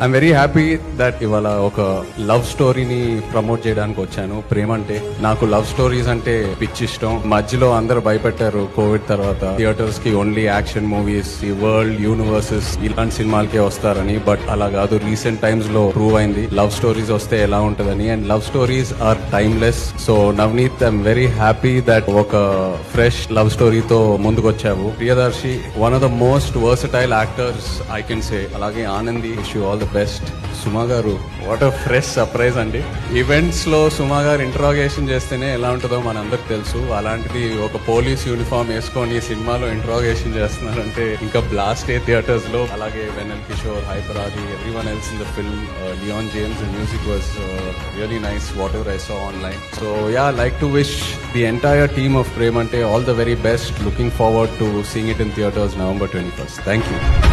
I'm very happy that ఇవాళ ఒక love స్టోరీని ప్రమోట్ చేయడానికి వచ్చాను. ప్రేమ అంటే నాకు లవ్ స్టోరీస్ అంటే పిచ్చి ఇష్టం. మధ్యలో అందరూ భయపెట్టారు కోవిడ్ తర్వాత థియేటర్స్ కి ఓన్లీ యాక్షన్ మూవీస్, ఈ వరల్డ్ యూనివర్సెస్ ఇలాంటి సినిమాలకే వస్తారని. బట్ అలా కాదు, రీసెంట్ టైమ్స్ లో ప్రూవ్ అయింది లవ్ స్టోరీస్ వస్తే ఎలా ఉంటదని. And love stories are timeless. So Navneet, I'm very happy that ఒక ఫ్రెష్ లవ్ స్టోరీతో ముందుకొచ్చావు. Priyadarshi one of the most versatile actors I can say. అలాగే Anandi, wish you all the best. Suma గారు, వాట్ అ ఫ్రెష్ సర్ప్రైజ్ అండి. Events లో సుమా గారు interrogation చేస్తేనే ఎలా ఉంటుందో మనందరికి తెలుసు. అలాంటిది ఒక పోలీస్ యూనిఫామ్ వేసుకొని సినిమాలో ఇంట్రాగేషన్ చేస్తున్నారంటే ఇంకా బ్లాస్ట్ థియేటర్స్ లో. అలాగే Vennela Kishore, Hyper Aadi, everyone else in the film, Leon James, the music was really nice, whatever I saw online. So yeah, like to wish the entire team of Prem Ante all the very best. Looking forward to seeing it in theaters November 21st. Thank you.